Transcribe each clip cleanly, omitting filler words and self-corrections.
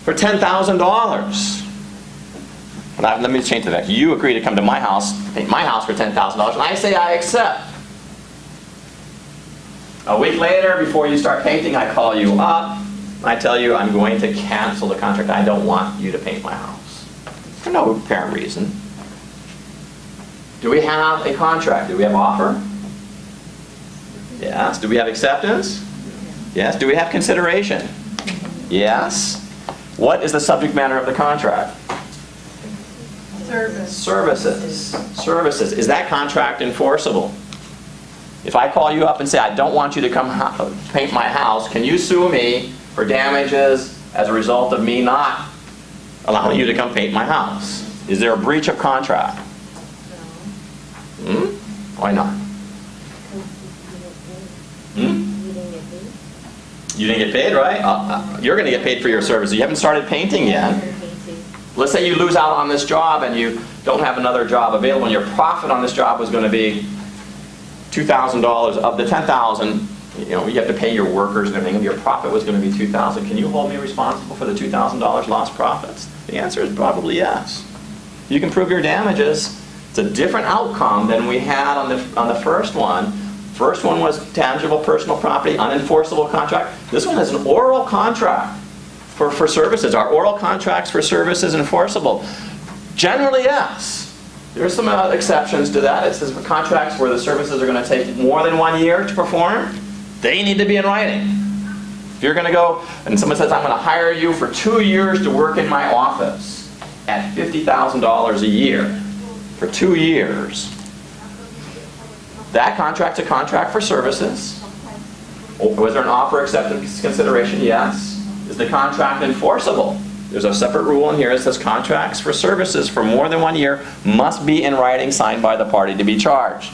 for $10,000. Let me change the fact. You agree to come to my house, paint my house for $10,000, and I say I accept. A week later, before you start painting, I call you up. I tell you I'm going to cancel the contract. I don't want you to paint my house. For no apparent reason. Do we have a contract? Do we have offer? Yes. Do we have acceptance? Yes. Do we have consideration? Yes. What is the subject matter of the contract? Services. Services. Is that contract enforceable? If I call you up and say, I don't want you to come paint my house, can you sue me for damages as a result of me not allowing you to come paint my house? Is there a breach of contract? No. Why not? You didn't get paid, right? You're going to get paid for your services. You haven't started painting yet. Let's say you lose out on this job and you don't have another job available, and your profit on this job was going to be $2,000 of the $10,000. You know, you have to pay your workers and everything, and your profit was going to be $2,000. Can you hold me responsible for the $2,000 lost profits? The answer is probably yes. You can prove your damages. It's a different outcome than we had on the first one. First one was tangible personal property, unenforceable contract. This one is an oral contract for services. Are oral contracts for services enforceable? Generally, yes. There are some exceptions to that. It says for contracts where the services are going to take more than 1 year to perform, they need to be in writing. If you're going to go and someone says, I'm going to hire you for 2 years to work in my office at $50,000 a year for 2 years, that contract's a contract for services. Was there an offer, acceptance, consideration? Yes. Is the contract enforceable? There's a separate rule in here that says contracts for services for more than 1 year must be in writing, signed by the party to be charged.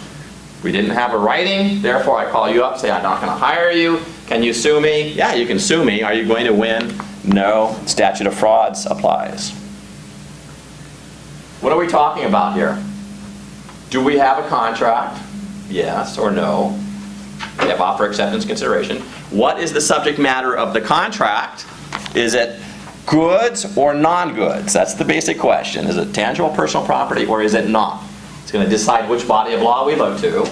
We didn't have a writing, therefore I call you up, say I'm not going to hire you. Can you sue me? Yeah, you can sue me. Are you going to win? No. Statute of frauds applies. What are we talking about here? Do we have a contract? Yes or no. We have offer, acceptance, consideration. What is the subject matter of the contract? Is it goods or non-goods? That's the basic question. Is it tangible personal property or is it not? It's going to decide which body of law we look to.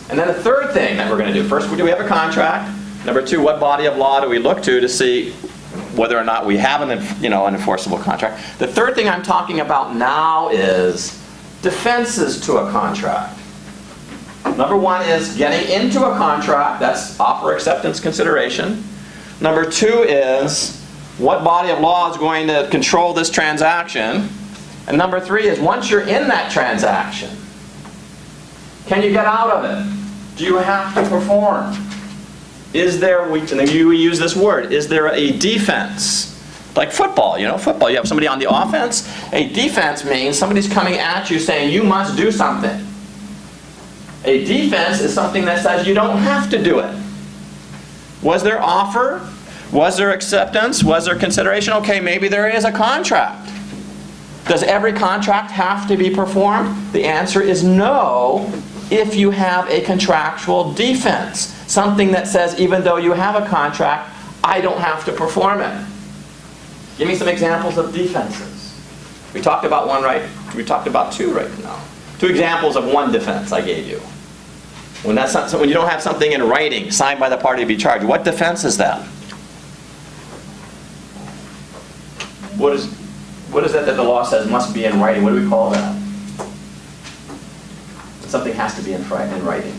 And then the third thing that we're going to do, first, do we have a contract? Number two, what body of law do we look to see whether or not we have an enforceable contract? The third thing I'm talking about now is defenses to a contract. Number one is getting into a contract. That's offer, acceptance, consideration. Number two is what body of law is going to control this transaction. And number three is once you're in that transaction, can you get out of it? Do you have to perform? Is there, we use this word, is there a defense? Like football, football, you have somebody on the offense. A defense means somebody's coming at you saying you must do something. A defense is something that says you don't have to do it. Was there offer? Was there acceptance? Was there consideration? Okay, maybe there is a contract. Does every contract have to be performed? The answer is no, if you have a contractual defense. Something that says even though you have a contract, I don't have to perform it. Give me some examples of defenses. We talked about one, right? We talked about two right now. Two examples of one defense I gave you. When you don't have something in writing, signed by the party to be charged, what defense is that? What is that the law says must be in writing? What do we call that? Something has to be in writing.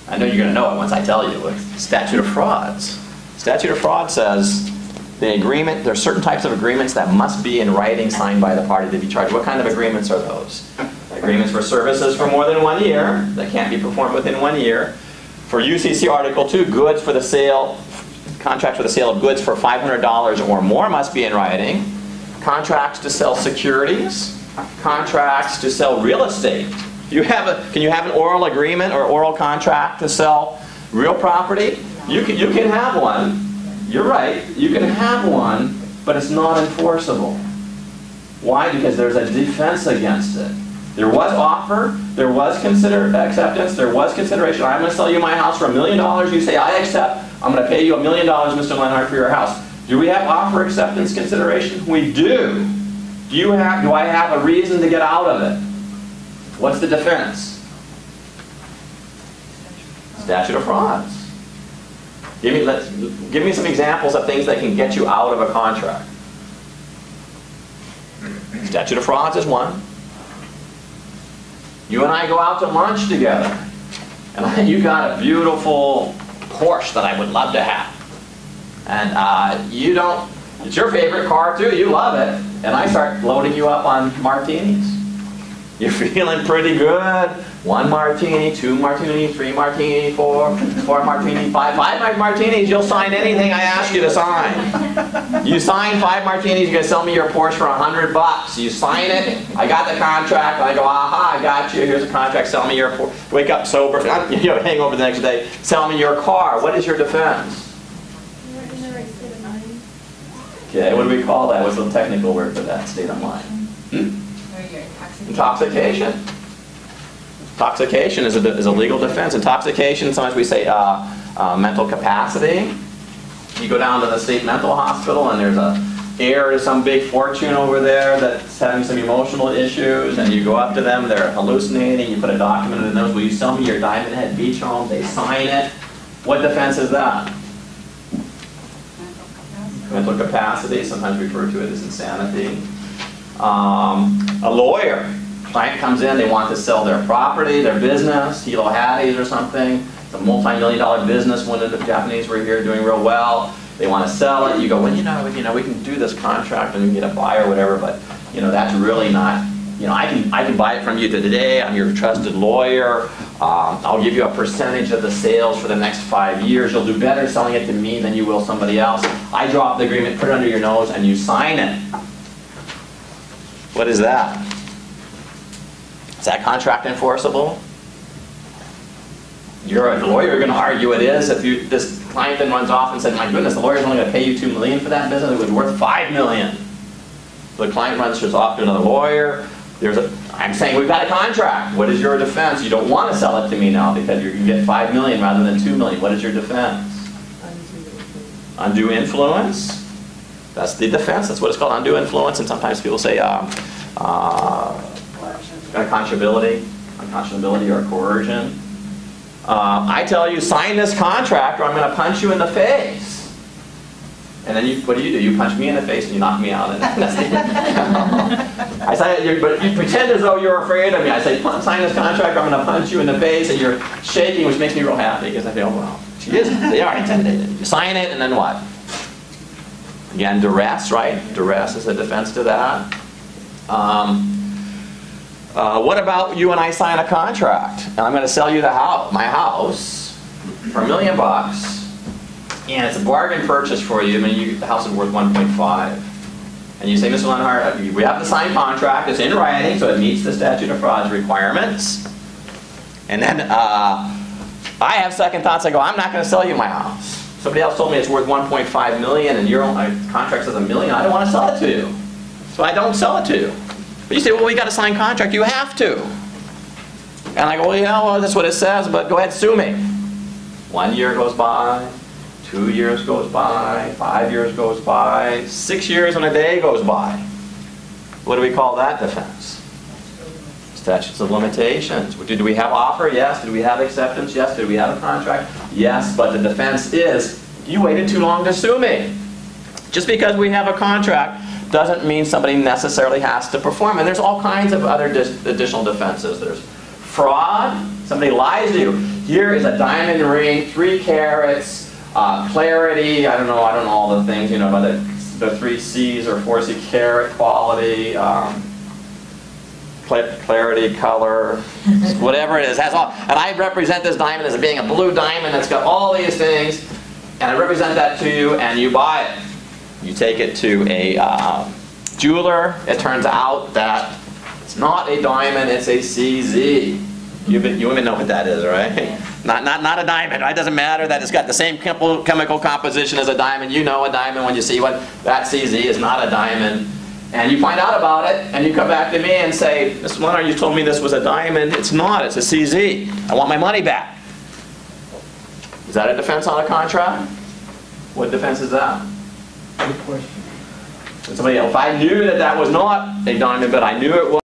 I know you're going to know it once I tell you. It's statute of frauds. Statute of frauds says the agreement, there are certain types of agreements that must be in writing, signed by the party to be charged. What kind of agreements are those? Agreements for services for more than 1 year that can't be performed within 1 year. For UCC Article 2, goods for the sale, contracts for the sale of goods for $500 or more must be in writing. Contracts to sell securities. Contracts to sell real estate. Can you have an oral agreement or oral contract to sell real property? You can have one. You're right. You can have one, but it's not enforceable. Why? Because there's a defense against it. There was offer, there was acceptance, there was consideration. I'm going to sell you my house for $1 million. You say, I accept. I'm going to pay you $1 million, Mr. Lenhart, for your house. Do we have offer acceptance consideration? We do. Do I have a reason to get out of it? What's the defense? Statute of frauds. Give me some examples of things that can get you out of a contract. Statute of frauds is one. You and I go out to lunch together, and you got a beautiful Porsche that I would love to have. And you don't, it's your favorite car too, you love it, and I start loading you up on martinis. You're feeling pretty good. 1 martini, 2 martini, 3 martini, 4 martini, 5 martinis, you'll sign anything I ask you to sign. You sign 5 martinis, you're going to sell me your Porsche for $100. You sign it, I got the contract, and I go, aha, I got you, here's the contract, sell me your Porsche. Wake up sober, you have a hangover the next day, sell me your car. What is your defense? Okay, what do we call that? What's the technical word for that, state of mind? Intoxication. Intoxication is a legal defense. Intoxication, sometimes we say mental capacity. You go down to the state mental hospital and there's an heir to some big fortune over there that's having some emotional issues, and you go up to them, they're hallucinating, you put a document in the nose, will you sell me your Diamond Head Beach home? They sign it. What defense is that? Mental capacity, sometimes referred to it as insanity. A lawyer. Client comes in, they want to sell their property, their business, Hilo Hattie's or something. It's a multi-million-dollar business. One of the Japanese were here doing real well. They want to sell it. You go, well, you know, we can do this contract and we can get a buyer or whatever, but that's really not. I can buy it from you today. I'm your trusted lawyer. I'll give you a percentage of the sales for the next 5 years. You'll do better selling it to me than you will somebody else. I drop the agreement, put it under your nose, and you sign it. What is that? Is that contract enforceable? You're a lawyer, you're going to argue it is. If this client then runs off and said, my goodness, the lawyer's only going to pay you $2 million for that business, it was worth $5 million. The client runs off to another lawyer. I'm saying we've got a contract. What is your defense? You don't want to sell it to me now because you can get $5 million rather than $2 million. What is your defense? Undue influence. That's the defense. That's what it's called, undue influence. And sometimes people say unconscionability or coercion. I tell you, sign this contract or I'm going to punch you in the face. And then what do? You punch me in the face and you knock me out. I say, but you pretend as though you're afraid of me. I say, sign this contract or I'm going to punch you in the face, and you're shaking, which makes me real happy because I feel, well, they are intimidated. You sign it and then what? Again, duress, right? Duress is a defense to that. What about you and I sign a contract, and I'm going to sell you my house for $1 million, and it's a bargain purchase for you. I mean, the house is worth 1.5, and you say, Mr. Lenhart, we have the signed contract. It's in writing, so it meets the statute of frauds requirements. And then I have second thoughts. I go, I'm not going to sell you my house. Somebody else told me it's worth 1.5 million, and your contract says $1 million. I don't want to sell it to you, so I don't sell it to you. But you say, well, we got a signed contract. You have to. And I go, well, that's what it says, but go ahead, sue me. 1 year goes by, 2 years goes by, 5 years goes by, 6 years and a day goes by. What do we call that defense? Statutes of limitations. Did we have offer? Yes. Did we have acceptance? Yes. Did we have a contract? Yes. But the defense is, you waited too long to sue me. Just because we have a contract doesn't mean somebody necessarily has to perform. And there's all kinds of other additional defenses. There's fraud. Somebody lies to you. Here is a diamond ring, 3 carats, clarity. I don't know all the things, about the 3 C's or 4 C, carat, quality, clarity, color, whatever it is, has all. And I represent this diamond as being a blue diamond that's got all these things, and I represent that to you, and you buy it. You take it to a jeweler. It turns out that it's not a diamond, it's a CZ. You even know what that is, right? Not a diamond. It doesn't matter that it's got the same chemical composition as a diamond. You know a diamond when you see what that CZ is not a diamond. And you find out about it, and you come back to me and say, Mr. Lenhart, you told me this was a diamond. It's not. It's a CZ. I want my money back. Is that a defense on a contract? What defense is that? Good question. And somebody else, if I knew that that was not a diamond, but I knew it was.